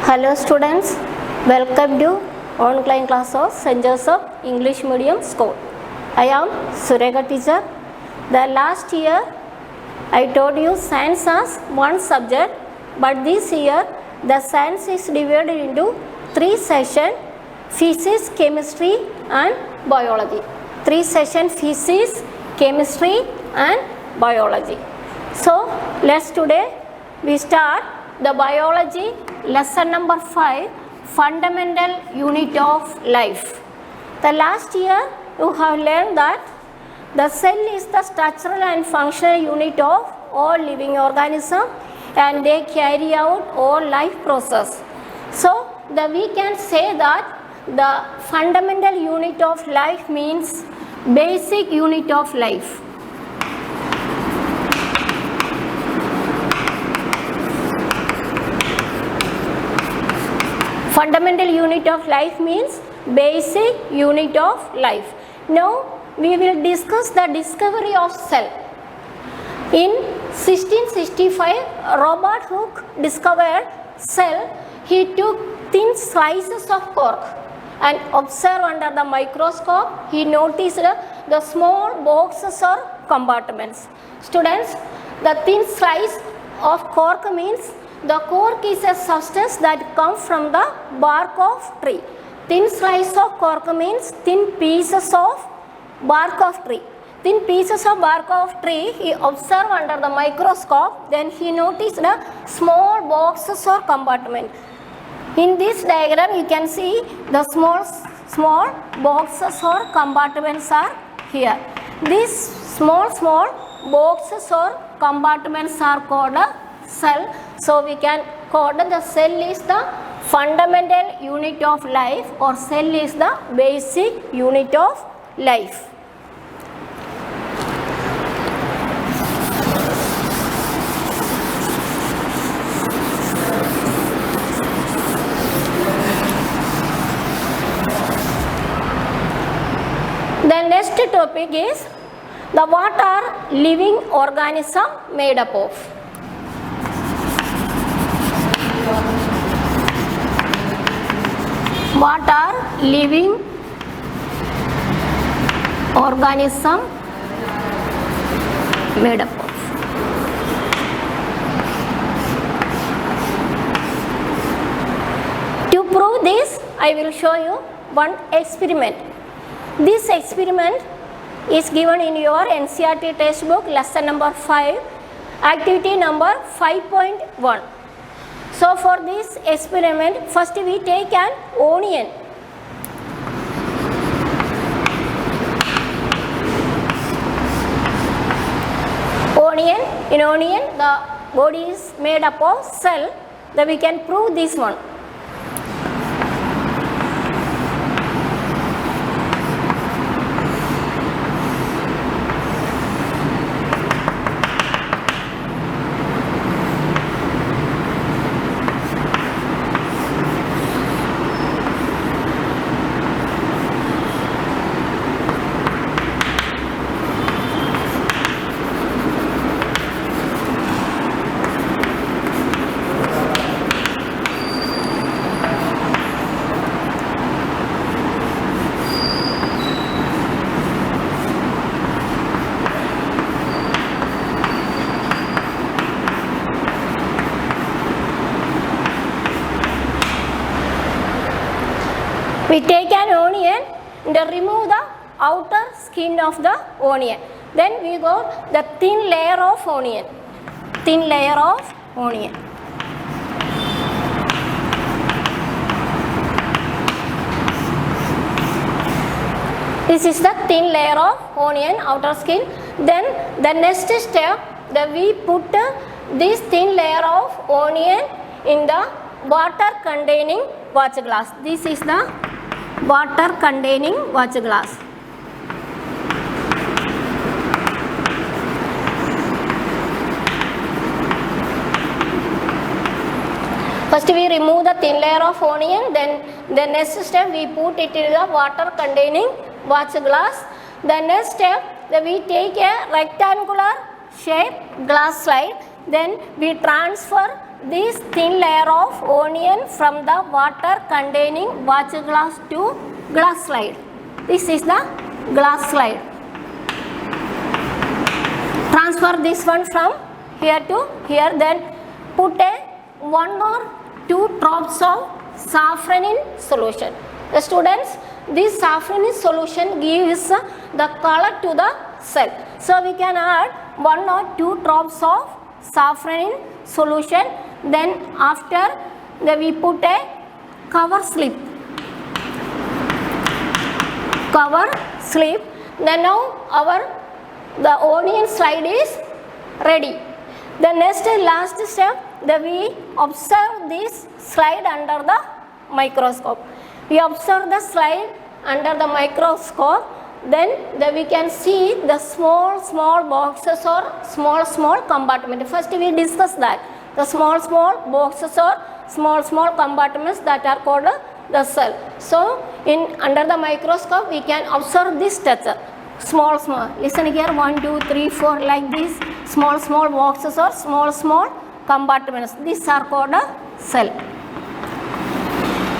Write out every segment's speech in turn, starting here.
Hello students, welcome to online class of St. Joseph English Medium School. I am Sureka teacher. The last year I told you science as one subject, but this year the science is divided into 3 sessions: physics, chemistry and biology. 3 sessions: physics, chemistry and biology. So let's today we start the biology lesson number 5, fundamental unit of life. The last year you have learned that the cell is the structural and functional unit of all living organisms and they carry out all life process. So we can say that the fundamental unit of life means basic unit of life. Fundamental unit of life means basic unit of life. Now we will discuss the discovery of cell. In 1665, Robert Hooke discovered cell. He took thin slices of cork and observed under the microscope. He noticed the small boxes or compartments. Students, the thin slice of cork means the cork is a substance that comes from the bark of tree. Thin slice of cork means thin pieces of bark of tree. Thin pieces of bark of tree he observed under the microscope. Then he noticed the small boxes or compartment. In this diagram you can see the small boxes or compartments are here. These small boxes or compartments are called a cell. So we can call the cell is the fundamental unit of life or cell is the basic unit of life. The next topic is what are living organisms made up of. What are living organisms made up of? To prove this, I will show you one experiment. This experiment is given in your NCERT textbook, lesson number 5, activity number 5.1. So for this experiment, first we take an onion. In onion, the body is made up of cell. Then we can prove this one. We take an onion and remove the outer skin of the onion. Then we got the thin layer of onion. Thin layer of onion. This is the thin layer of onion, outer skin. Then the next step, we put this thin layer of onion in the water containing watch glass. This is the water containing watch glass. First we remove the thin layer of onion, then the next step we put it in the water containing watch glass. The next step we take a rectangular shape glass slide, then we transfer this thin layer of onion from the water containing watch glass to glass slide. This is the glass slide. Transfer this one from here to here, then put a 1 or 2 drops of saffron in solution. The students, this saffron in solution gives the color to the cell. So we can add 1 or 2 drops of saffron in solution. Then after we put a cover slip. Then now the onion slide is ready. The next and last step, we observe this slide under the microscope. We observe the slide under the microscope. Then we can see the small boxes or small compartments. First we discuss that. The small boxes or small compartments that are called the cell. So under the microscope we can observe this structure. Small. Listen here, 1, 2, 3, 4, like this. Small boxes or small compartments. These are called a cell.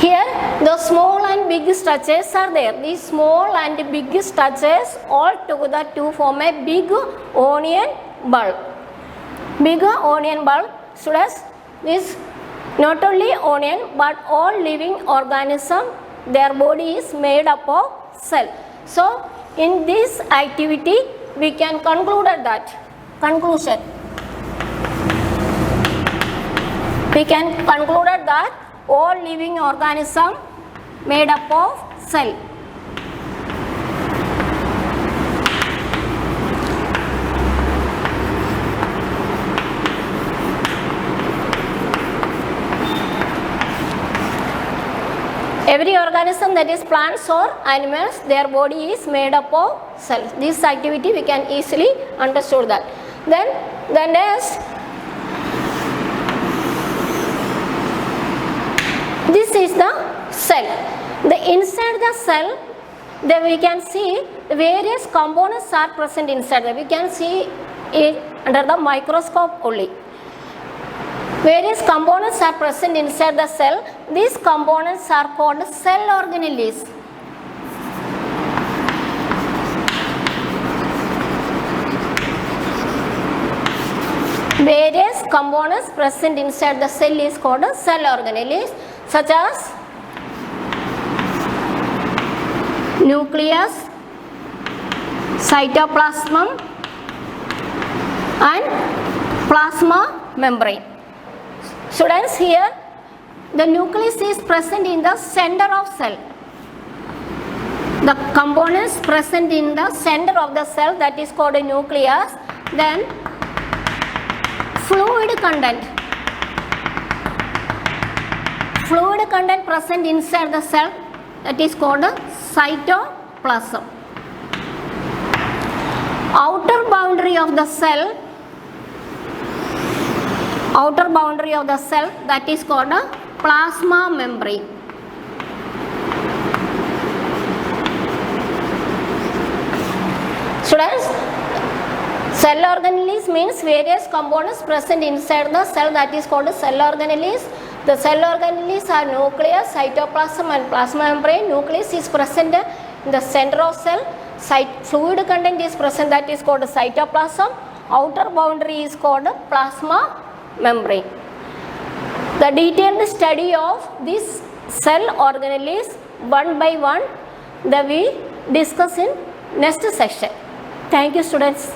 Here the small and big structures are there. These small and big structures all together to form a big onion bulb. Students, this not only onion but all living organism, their body is made up of cell. So in this activity we can conclude that. We can conclude that all living organism made up of cell. Every organism, that is plants or animals, their body is made up of cells. This activity we can easily understand that. Then the next, this is the cell. Inside the cell, we can see the various components are present inside. We can see it under the microscope only. Various components are present inside the cell. These components are called cell organelles. Various components present inside the cell is called cell organelles, such as nucleus, cytoplasm and plasma membrane. Students, here the nucleus is present in the center of cell. The components present in the center of the cell, that is called a nucleus. Then fluid content present inside the cell, that is called a cytoplasm. Outer boundary of the cell, that is called a plasma membrane. Students, cell organelles means various components present inside the cell, that is called cell organelles. The cell organelles are nucleus, cytoplasm and plasma membrane. Nucleus is present in the center of cell. Fluid content is present, that is called cytoplasm. Outer boundary is called plasma membrane. The detailed study of this cell organelles one by one that we discuss in next section. Thank you, students.